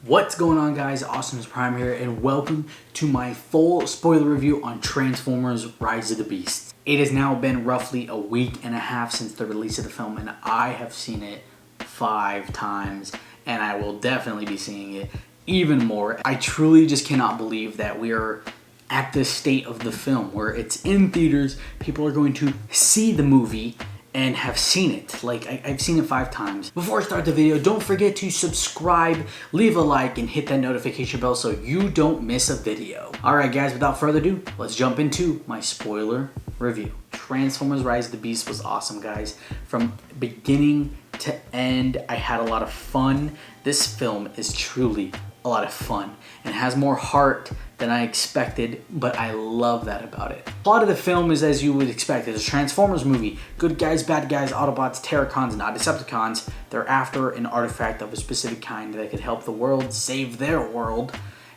What's going on, guys? Awesome's Prime here, and welcome to my full spoiler review on Transformers Rise of the Beasts. It has now been roughly a week and a half since the release of the film, and I have seen it 5 times, and I will definitely be seeing it even more. I truly just cannot believe that we are at this state of the film where it's in theaters, people are going to see the movie and have seen it. Like, I've seen it 5 times. Before I start the video, don't forget to subscribe, leave a like, and hit that notification bell so you don't miss a video. Alright guys, without further ado, let's jump into my spoiler review. Transformers Rise of the Beast was awesome, guys. From beginning to end, I had a lot of fun. This film is truly a lot of fun and has more heart than I expected, but I love that about it. The plot of the film is as you would expect. It's a Transformers movie. Good guys, bad guys, Autobots, Terracons, not Decepticons. They're after an artifact of a specific kind that could help the world, save their world,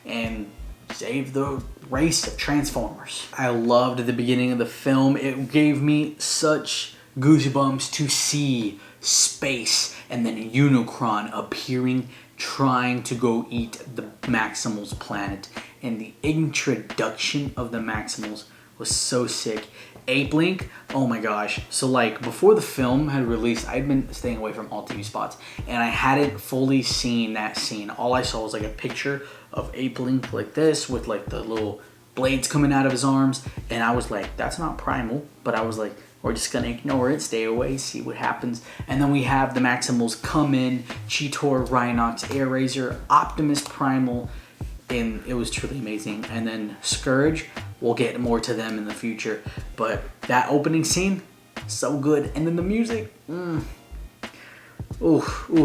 and save the race of Transformers. I loved the beginning of the film. It gave me such goosebumps to see space and then Unicron appearing, trying to go eat the Maximals planet. And the introduction of the Maximals was so sick. Ape Link, oh my gosh. So like before the film had released, I'd been staying away from all TV spots and I hadn't fully seen that scene. All I saw was like a picture of Ape Link like this with like the little blades coming out of his arms, and I was like, that's not primal. But I was like, we're just gonna ignore it, stay away, see what happens. And then we have the Maximals come in, Cheetor, Rhinox, Air Razor, Optimus Primal, and it was truly amazing. And then Scourge, we'll get more to them in the future, but that opening scene, so good. And then the music, ooh,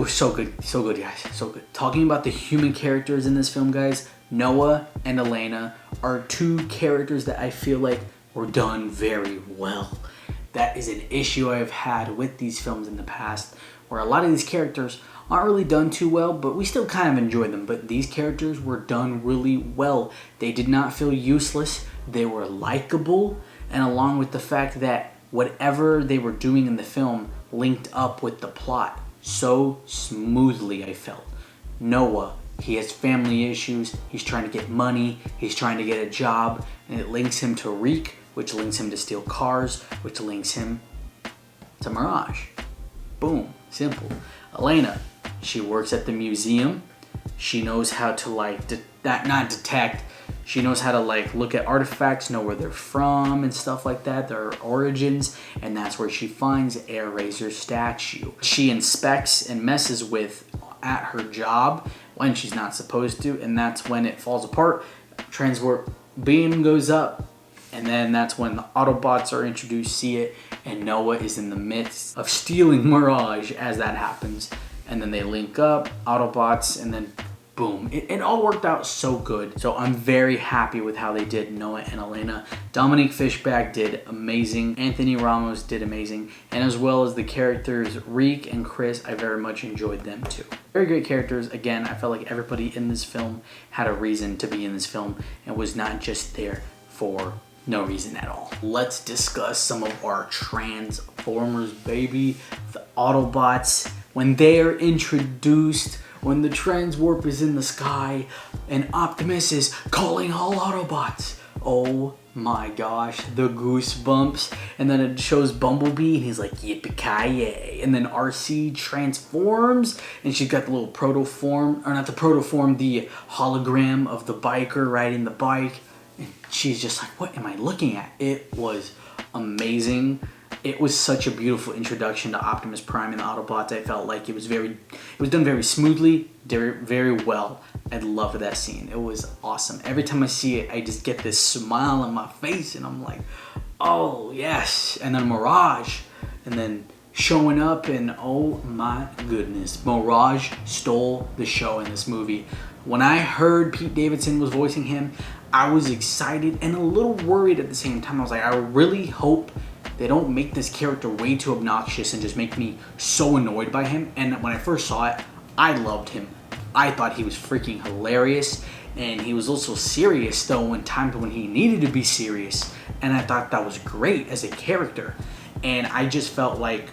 so good, guys, so good. Talking about the human characters in this film, guys, Noah and Elena are 2 characters that I feel like were done very well. That is an issue I've had with these films in the past, where a lot of these characters aren't really done too well, but we still kind of enjoy them. But these characters were done really well. They did not feel useless. They were likable, and along with the fact that whatever they were doing in the film linked up with the plot so smoothly, I felt. Noah, he has family issues. He's trying to get money. He's trying to get a job, and it links him to Reek, which links him to steal cars, which links him to Mirage. Boom, simple. Elena, she works at the museum. She knows how to like, not detect, she knows how to like look at artifacts, know where they're from and stuff like that, their origins, and that's where she finds Air Razor's statue. She inspects and messes with at her job when she's not supposed to, and that's when it falls apart. Transwarp beam goes up, and then that's when the Autobots are introduced, see it, and Noah is in the midst of stealing Mirage as that happens. And then they link up, Autobots, and then boom. It all worked out so good. So I'm very happy with how they did Noah and Elena. Dominique Fishback did amazing. Anthony Ramos did amazing. And as well as the characters Reek and Chris, I very much enjoyed them too. Very great characters. Again, I felt like everybody in this film had a reason to be in this film and was not just there for no reason at all. Let's discuss some of our Transformers, baby. The Autobots, when they are introduced, when the Transwarp is in the sky and Optimus is calling all Autobots. Oh my gosh, the goosebumps. And then it shows Bumblebee and he's like, yippee-ki-yay. And then RC transforms and she's got the little protoform, or not the protoform, the hologram of the biker riding the bike. And she's just like, what am I looking at? It was amazing. It was such a beautiful introduction to Optimus Prime and the Autobots. I felt like it was done very smoothly, very well. I loved that scene. It was awesome. Every time I see it, I just get this smile on my face and I'm like, oh yes. And then Mirage, and then showing up, and oh my goodness, Mirage stole the show in this movie. When I heard Pete Davidson was voicing him, I was excited and a little worried at the same time. I was like, I really hope they don't make this character way too obnoxious and just make me so annoyed by him. And when I first saw it, I loved him. I thought he was freaking hilarious, and he was also serious though in times when he needed to be serious, and I thought that was great as a character. And I just felt like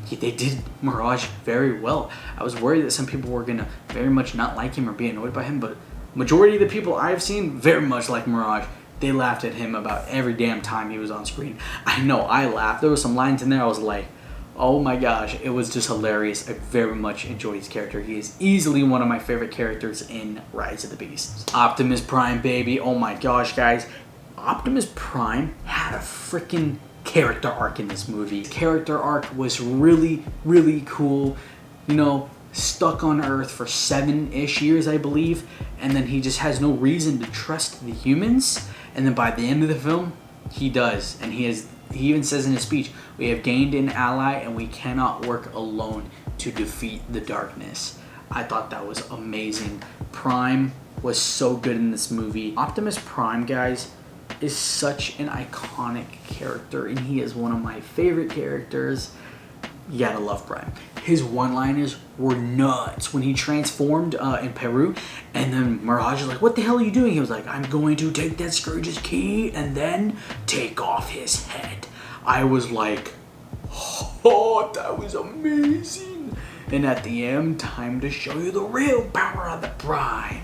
they did Mirage very well. I was worried that some people were gonna very much not like him or be annoyed by him, but majority of the people I've seen very much like Mirage. They laughed at him about every damn time he was on screen. I know, I laughed. There were some lines in there I was like, oh my gosh, it was just hilarious. I very much enjoyed his character. He is easily one of my favorite characters in Rise of the Beasts. Optimus Prime, baby. Oh my gosh, guys. Optimus Prime had a freaking character arc in this movie. Character arc was really, really cool. You know, stuck on Earth for 7-ish years, I believe, and then he just has no reason to trust the humans. And then by the end of the film, he does, and he even says in his speech, "We have gained an ally, and we cannot work alone to defeat the darkness." I thought that was amazing. Prime was so good in this movie. Optimus Prime, guys, is such an iconic character, and he is one of my favorite characters. You gotta love Prime. His one-liners were nuts when he transformed in Peru, and then Mirage is like, "What the hell are you doing?" He was like, "I'm going to take that Scourge's key and then take off his head." I was like, oh, that was amazing. And at the end, time to show you the real power of the Prime.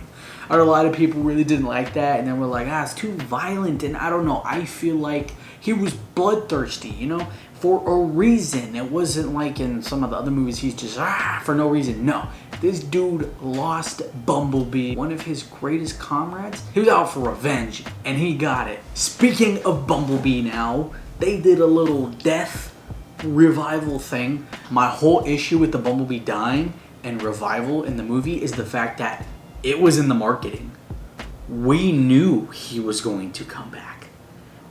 A lot of people really didn't like that, and then were like, it's too violent, and I don't know. I feel like he was bloodthirsty, you know, for a reason. It wasn't like in some of the other movies, he's just, for no reason. No, this dude lost Bumblebee, one of his greatest comrades. He was out for revenge, and he got it. Speaking of Bumblebee now, they did a little death revival thing. My whole issue with the Bumblebee dying and revival in the movie is the fact that it was in the marketing. We knew he was going to come back.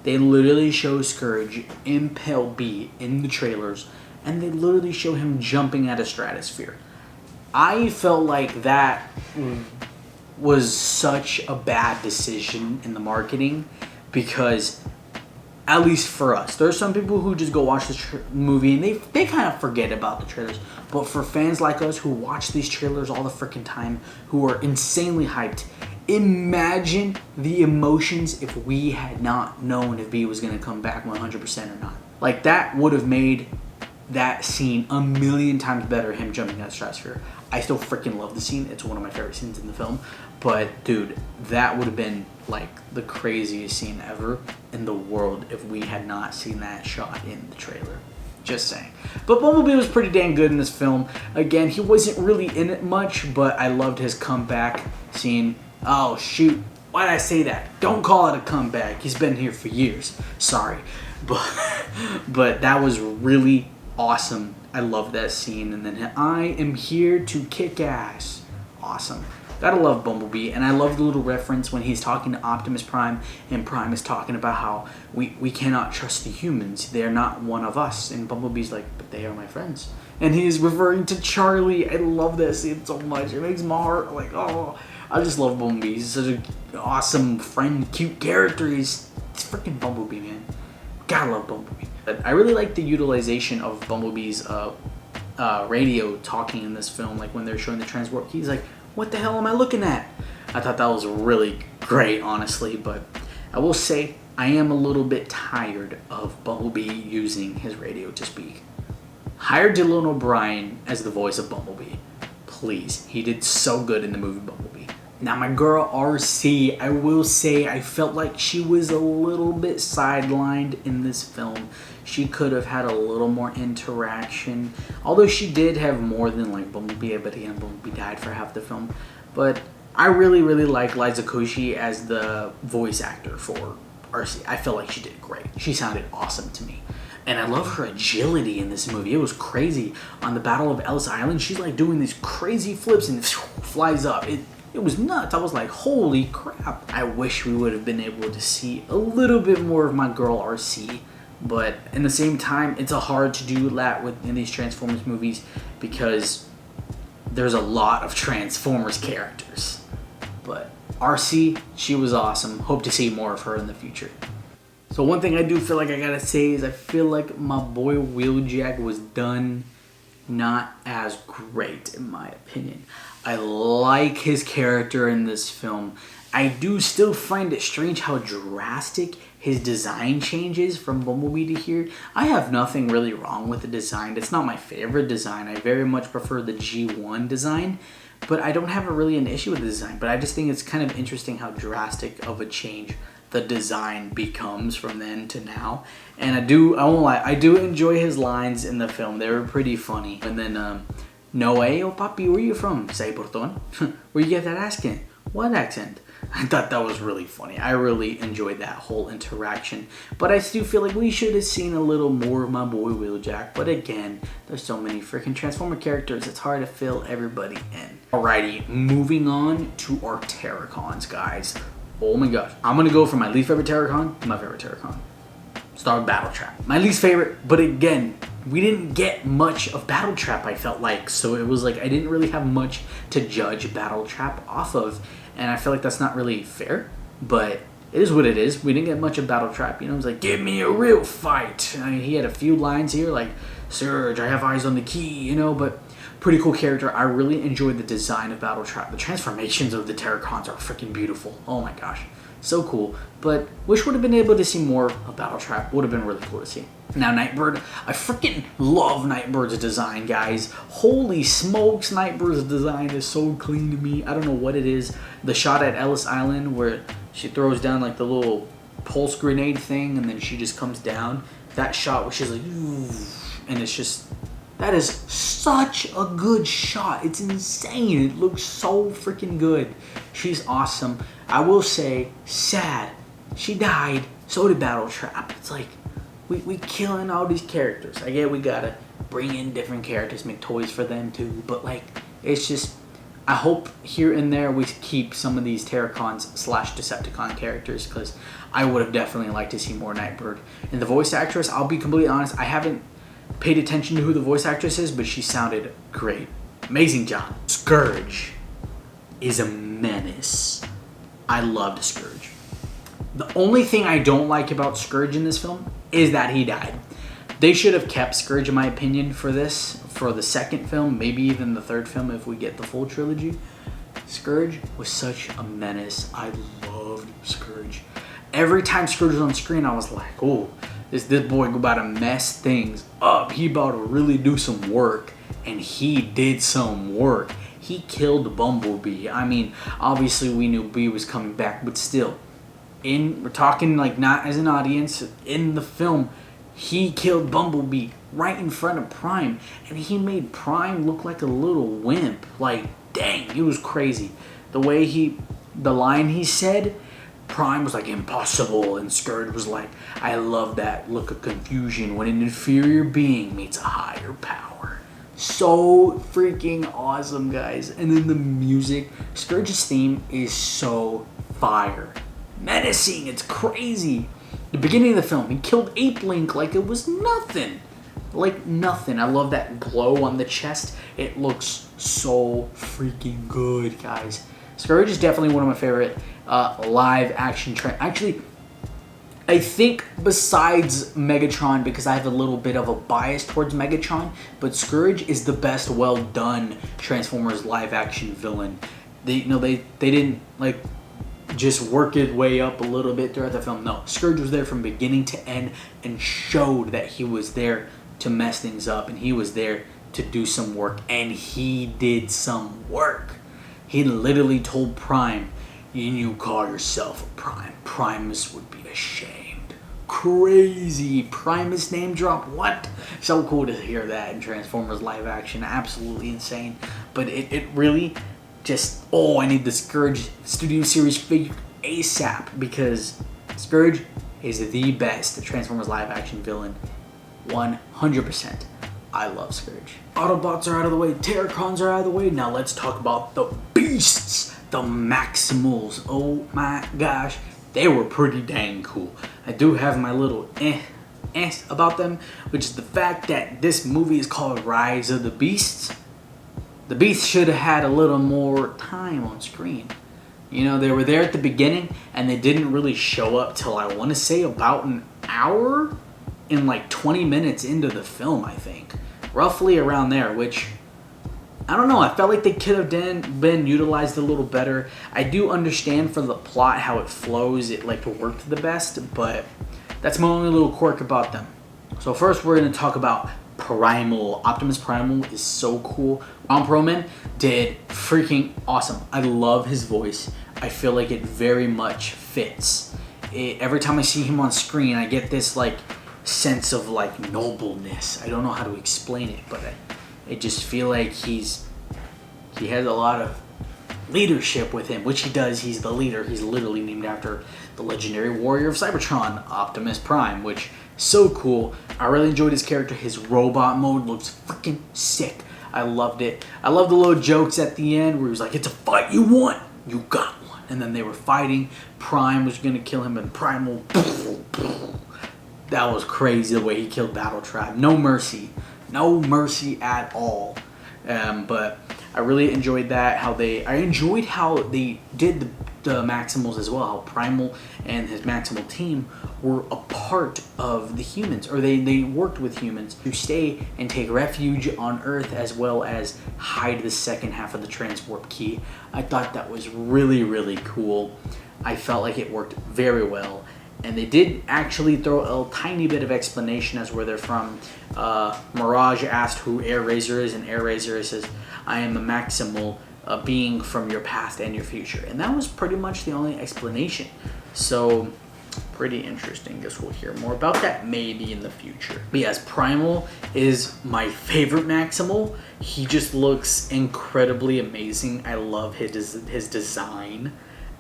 They literally show Scourge impale B in the trailers, and they literally show him jumping at a stratosphere. I felt like that was such a bad decision in the marketing, because at least for us, there's some people who just go watch the movie and they kind of forget about the trailers. But for fans like us who watch these trailers all the freaking time, who are insanely hyped, imagine the emotions if we had not known if B was going to come back 100% or not. Like, that would have made that scene a million times better, him jumping out of the stratosphere. I still freaking love the scene. It's one of my favorite scenes in the film. But, dude, that would have been, like, the craziest scene ever in the world if we had not seen that shot in the trailer. Just saying. But Bumblebee was pretty dang good in this film. Again, he wasn't really in it much, but I loved his comeback scene. Oh, shoot. Why did I say that? Don't call it a comeback. He's been here for years. Sorry. But that was really awesome. I love that scene. And then, I am here to kick ass. Awesome. Gotta love Bumblebee. And I love the little reference when he's talking to Optimus Prime, and Prime is talking about how we cannot trust the humans. They're not one of us. And Bumblebee's like, but they are my friends. And he's referring to Charlie. I love that scene so much. It makes my heart like, oh, I just love Bumblebee. He's such an awesome friend, cute character. He's freaking Bumblebee, man. Gotta love Bumblebee. But I really like the utilization of Bumblebee's radio talking in this film. Like when they're showing the transport, he's like, what the hell am I looking at? I thought that was really great, honestly. But I will say, I am a little bit tired of Bumblebee using his radio to speak. Hire Dylan O'Brien as the voice of Bumblebee. Please. He did so good in the movie Bumblebee. Now, my girl RC, I will say I felt like she was a little bit sidelined in this film. She could have had a little more interaction. Although she did have more than like Bumblebee, but again, Bumblebee died for half the film. But I really, really like Liza Koshy as the voice actor for RC. I felt like she did great. She sounded awesome to me. And I love her agility in this movie. It was crazy. On the Battle of Ellis Island, she's like doing these crazy flips and flies up. It was nuts. I was like, holy crap. I wish we would have been able to see a little bit more of my girl RC. But in the same time, it's hard to do that in these Transformers movies because there's a lot of Transformers characters. But RC, she was awesome. Hope to see more of her in the future. So one thing I do feel like I gotta say is I feel like my boy Wheeljack was done not as great, in my opinion. I like his character in this film. I do still find it strange how drastic his design changes from Bumblebee to here. I have nothing really wrong with the design. It's not my favorite design. I very much prefer the G1 design, but I don't have really an issue with the design. But I just think it's kind of interesting how drastic of a change the design becomes from then to now. And I won't lie, I do enjoy his lines in the film. They were pretty funny. And then, no way, oh papi, where you from? Say porton. Where you get that accent? What accent? I thought that was really funny. I really enjoyed that whole interaction. But I still feel like we should have seen a little more of my boy Wheeljack. But again, there's so many freaking Transformer characters, it's hard to fill everybody in. Alrighty, moving on to our Terracons, guys. Oh my gosh. I'm gonna go from my least favorite Terracon to my favorite Terracon. Start with Battletrap. My least favorite, but again, we didn't get much of Battletrap, I felt like. So it was like I didn't really have much to judge Battletrap off of. And I feel like that's not really fair, but it is what it is. We didn't get much of Battletrap, you know. It was like, give me a real fight. I mean, he had a few lines here like, Surge, I have eyes on the key, you know, but pretty cool character. I really enjoyed the design of Battletrap. The transformations of the Terracons are freaking beautiful. Oh my gosh, so cool. But wish would have been able to see more of Battletrap. Would have been really cool to see. Now Nightbird, I freaking love Nightbird's design, guys. Holy smokes, Nightbird's design is so clean to me. I don't know what it is. The shot at Ellis Island where she throws down like the little pulse grenade thing and then she just comes down. That shot where she's like, ooh, and it's just, that is such a good shot. It's insane. It looks so freaking good. She's awesome. I will say, sad. She died. So did Battletrap. It's like, we killing all these characters. I get we gotta bring in different characters, make toys for them too. But like, it's just, I hope here and there we keep some of these Terracons / Decepticon characters, because I would have definitely liked to see more Nightbird. And the voice actress, I'll be completely honest, I haven't paid attention to who the voice actress is, but she sounded great. Amazing job. Scourge is a menace. I loved Scourge. The only thing I don't like about Scourge in this film is that he died. They should have kept Scourge, in my opinion, for the second film, maybe even the third film if we get the full trilogy. Scourge was such a menace. I loved Scourge. Every time Scourge was on screen, I was like, oh, this boy about to mess things up. He about to really do some work. And he did some work. He killed Bumblebee. I mean, obviously we knew Bee was coming back, but still, we're talking like not as an audience, in the film, he killed Bumblebee right in front of Prime, and he made Prime look like a little wimp. Like, dang, it was crazy. The line he said, Prime was like, impossible, and Scourge was like, I love that look of confusion when an inferior being meets a higher power. So freaking awesome, guys. And then the music, Scourge's theme is so fire. Menacing, it's crazy. The beginning of the film, he killed Ape Link like it was nothing. Like nothing. I love that glow on the chest. It looks so freaking good, guys. Scourge is definitely one of my favorite live action actually, I think besides Megatron, because I have a little bit of a bias towards Megatron, but Scourge is the best well done Transformers live action villain. They didn't like just work it way up a little bit throughout the film. No, Scourge was there from beginning to end and showed that he was there to mess things up and he was there to do some work, and he did some work. He literally told Prime, you call yourself a Prime. Primus would be ashamed. Crazy. Primus name drop. What? So cool to hear that in Transformers live action. Absolutely insane. But it really just, I need the Scourge Studio Series figure ASAP, because Scourge is the best Transformers live action villain. 100%. I love Scourge. Autobots are out of the way. Terracons are out of the way. Now let's talk about the beasts. The Maximals. Oh my gosh. They were pretty dang cool. I do have my little about them, which is the fact that this movie is called Rise of the Beasts. The Beasts should have had a little more time on screen. You know, they were there at the beginning and they didn't really show up till, I want to say, about an hour and like 20 minutes into the film, I think. Roughly around there, which I don't know. I felt like they could have been utilized a little better. I do understand for the plot how it flows. It like worked the best, but that's my only little quirk about them. So first, we're gonna talk about Primal. Optimus Primal is so cool. Ron Perlman did freaking awesome. I love his voice. I feel like it very much fits. Every time I see him on screen, I get this like sense of like nobleness. I don't know how to explain it, but I just feel like he has a lot of leadership with him, which he does. He's the leader. He's literally named after the legendary warrior of Cybertron, Optimus Prime, which is so cool. I really enjoyed his character. His robot mode looks freaking sick. I loved it. I love the little jokes at the end where he was like, "It's a fight you want, you got one." And then they were fighting. Prime was gonna kill him, and Primal. That was crazy the way he killed Battle Trap. No mercy. No mercy at all. But I really enjoyed that. I enjoyed how they did the Maximals as well. How Primal and his Maximal team were a part of the humans, or they worked with humans to stay and take refuge on Earth, as well as hide the second half of the Transwarp Key. I thought that was really, really cool. I felt like it worked very well. And they did actually throw a tiny bit of explanation as where they're from. Mirage asked who Airazor is, and Airazor says, "I am a Maximal being from your past and your future." And that was pretty much the only explanation. So, pretty interesting. Guess we'll hear more about that maybe in the future. But yes, Primal is my favorite Maximal. He just looks incredibly amazing. I love his design.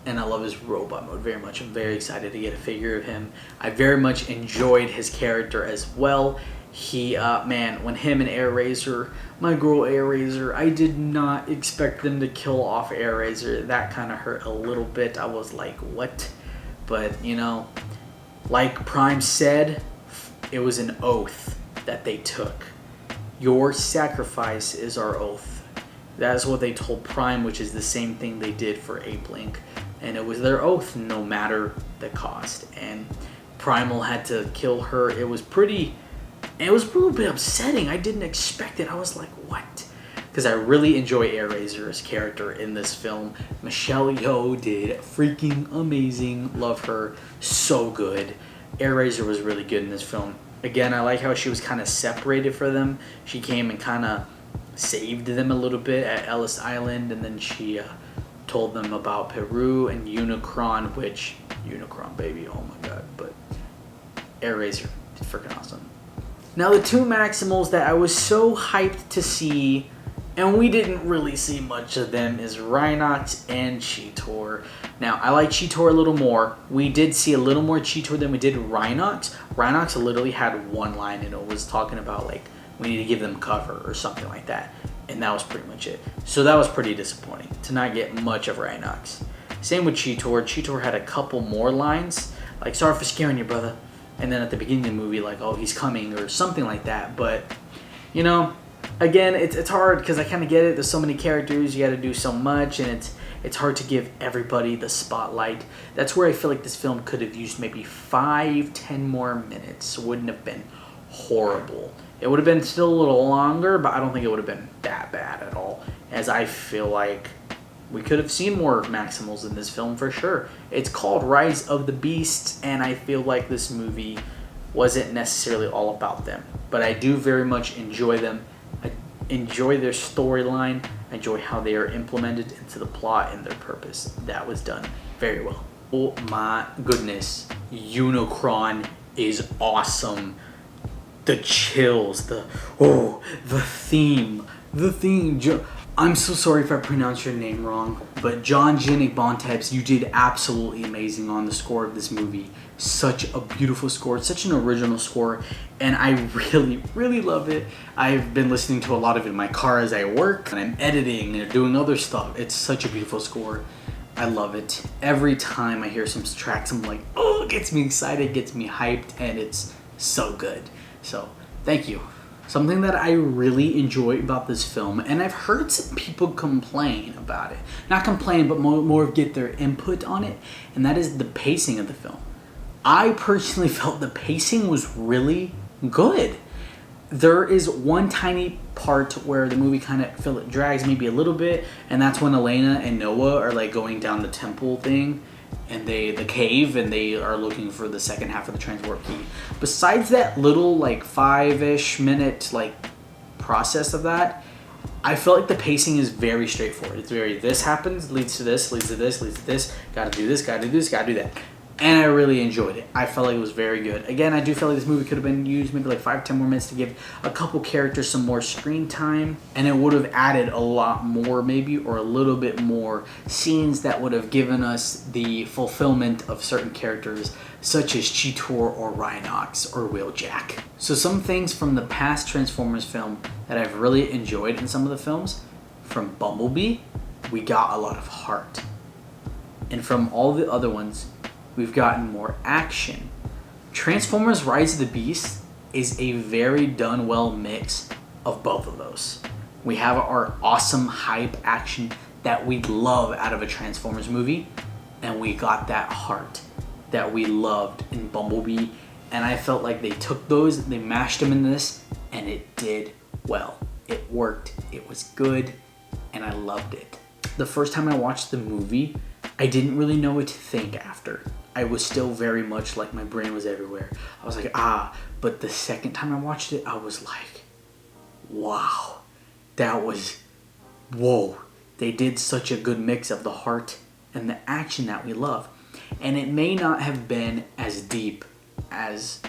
And I love his robot mode very much. I'm very excited to get a figure of him. I very much enjoyed his character as well. He, man, when him and Airazor, my girl Airazor, I did not expect them to kill off Airazor. That kind of hurt a little bit. I was like, what? But, you know, like Prime said, it was an oath that they took. Your sacrifice is our oath. That is what they told Prime, which is the same thing they did for Ape Link. And it was their oath no matter the cost. And Primal had to kill her. It was a little bit upsetting. I didn't expect it. I was like, what? Because I really enjoy Airazor's character in this film. Michelle Yeoh did freaking amazing. Love her. So good. Airazor was really good in this film. Again, I like how she was kind of separated for them. She came and kind of saved them a little bit at Ellis Island, and then she told them about Peru and Unicron, which Unicron baby, oh my god. But Airazor, freaking awesome. Now the two Maximals that I was so hyped to see, and we didn't really see much of them, is Rhinox and Cheetor. Now I like Cheetor a little more. We did see a little more Cheetor than we did Rhinox. Rhinox literally had one line and it was talking about like, we need to give them cover or something like that. And that was pretty much it. So that was pretty disappointing to not get much of Rhinox. Same with Cheetor. Cheetor had a couple more lines, like, "Sorry for scaring you, brother." And then at the beginning of the movie, like, "Oh, he's coming," or something like that. But, you know, again, it's hard because I kind of get it. There's so many characters, you got to do so much, and it's hard to give everybody the spotlight. That's where I feel like this film could have used maybe 5-10 more minutes. Wouldn't have been horrible. It would have been still a little longer, but I don't think it would have been that bad at all, as I feel like we could have seen more Maximals in this film for sure. It's called Rise of the Beasts, and I feel like this movie wasn't necessarily all about them. But I do very much enjoy them. I enjoy their storyline. I enjoy how they are implemented into the plot and their purpose. That was done very well. Oh my goodness. Unicron is awesome. The chills, the theme. I'm so sorry if I pronounced your name wrong, but John Janik Bontemps, you did absolutely amazing on the score of this movie. Such a beautiful score, such an original score, and I really, really love it. I've been listening to a lot of it in my car as I work, and I'm editing and doing other stuff. It's such a beautiful score. I love it. Every time I hear some tracks, I'm like, oh, it gets me excited, gets me hyped, and it's so good. So, thank you. Something that I really enjoy about this film, and I've heard some people complain about it. Not complain, but more get their input on it, and that is the pacing of the film. I personally felt the pacing was really good. There is one tiny part where the movie kind of feel it drags maybe a little bit, and that's when Elena and Noah are like going down the temple thing, and the cave, and they are looking for the second half of the transport key. Besides that little like 5-ish minute like process of that, I feel like the pacing is very straightforward. It's very, this happens, leads to this, leads to this, leads to this, gotta do this, gotta do this, gotta do that. And I really enjoyed it. I felt like it was very good. Again, I do feel like this movie could have been used maybe like 5-10 more minutes to give a couple characters some more screen time. And it would have added a lot more maybe, or a little bit more scenes that would have given us the fulfillment of certain characters such as Cheetor or Rhinox or Wheeljack. So some things from the past Transformers film that I've really enjoyed in some of the films. From Bumblebee, we got a lot of heart. And from all the other ones, we've gotten more action. Transformers Rise of the Beast is a very done well mix of both of those. We have our awesome hype action that we love out of a Transformers movie, and we got that heart that we loved in Bumblebee, and I felt like they took those, they mashed them in this, and it did well. It worked, it was good, and I loved it. The first time I watched the movie, I didn't really know what to think after. I was still very much like my brain was everywhere. I was like, but the second time I watched it, I was like, wow, that was, whoa. They did such a good mix of the heart and the action that we love. And it may not have been as deep as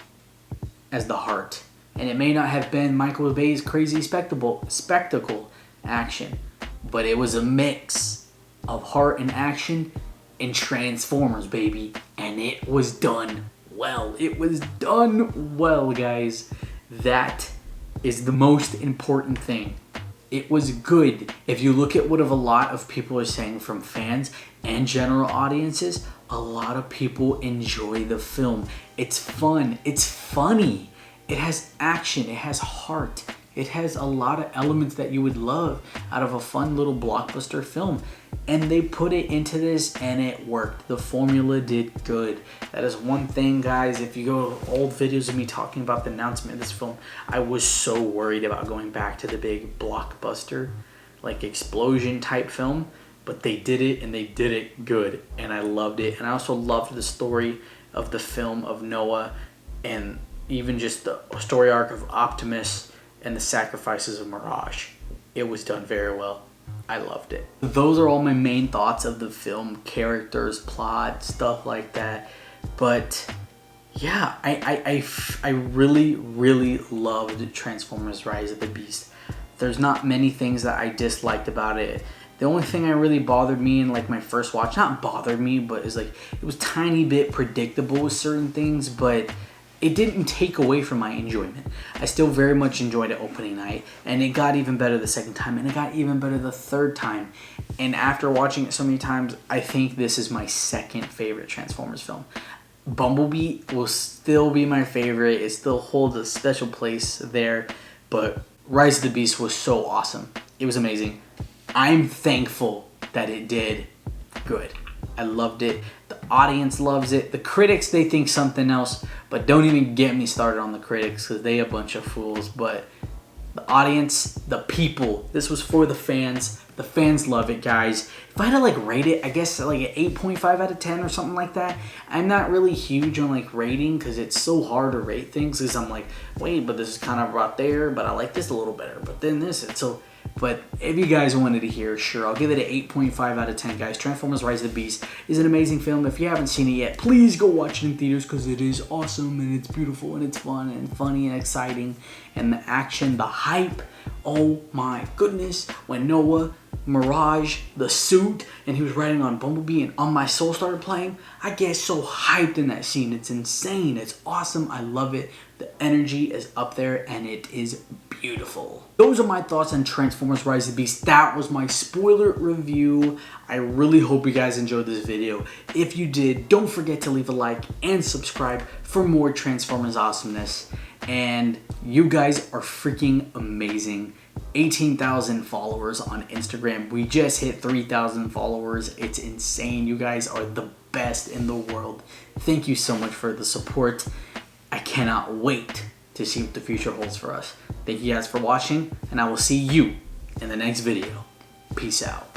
the heart. And it may not have been Michael Bay's crazy spectacle action. But it was a mix of heart and action in Transformers, baby, and it was done well. It was done well, guys. That is the most important thing. It was good. If you look at what a lot of people are saying from fans and general audiences, a lot of people enjoy the film. It's fun. It's funny. It has action. It has heart. It has a lot of elements that you would love out of a fun little blockbuster film. And they put it into this and it worked. The formula did good. That is one thing, guys. If you go to old videos of me talking about the announcement of this film, I was so worried about going back to the big blockbuster, like explosion type film. But they did it and they did it good. And I loved it. And I also loved the story of the film of Noah and even just the story arc of Optimus and the sacrifices of Mirage. It was done very well. I loved it. Those are all my main thoughts of the film, characters, plot, stuff like that. But yeah, I really, really loved Transformers Rise of the Beast. There's not many things that I disliked about it. The only thing that really bothered me in like my first watch, not bothered me, but is like it was tiny bit predictable with certain things, but it didn't take away from my enjoyment. I still very much enjoyed it opening night, and it got even better the second time, and it got even better the third time. And after watching it so many times, I think this is my second favorite Transformers film. Bumblebee will still be my favorite. It still holds a special place there, but Rise of the Beast was so awesome. It was amazing. I'm thankful that it did good. I loved it. The audience loves it. The critics, they think something else, but don't even get me started on the critics because they a bunch of fools. But the audience, the people, this was for the fans. The fans love it, guys. If I had to like rate it, I guess like an 8.5 out of 10 or something like that. I'm not really huge on like rating because it's so hard to rate things because I'm like, wait, but this is kind of right there, but I like this a little better. But then this, it's so... But if you guys wanted to hear, sure, I'll give it an 8.5 out of 10, guys. Transformers Rise of the Beast is an amazing film. If you haven't seen it yet, please go watch it in theaters because it is awesome and it's beautiful and it's fun and funny and exciting. And the action, the hype, oh my goodness. When Noah, Mirage, the suit, and he was riding on Bumblebee and On My Soul started playing, I get so hyped in that scene. It's insane. It's awesome. I love it. The energy is up there and it is beautiful. Those are my thoughts on Transformers Rise of the Beast. That was my spoiler review. I really hope you guys enjoyed this video. If you did, don't forget to leave a like and subscribe for more Transformers awesomeness. And you guys are freaking amazing. 18,000 followers on Instagram. We just hit 3,000 followers. It's insane. You guys are the best in the world. Thank you so much for the support. I cannot wait to see what the future holds for us. Thank you guys for watching, and I will see you in the next video. Peace out.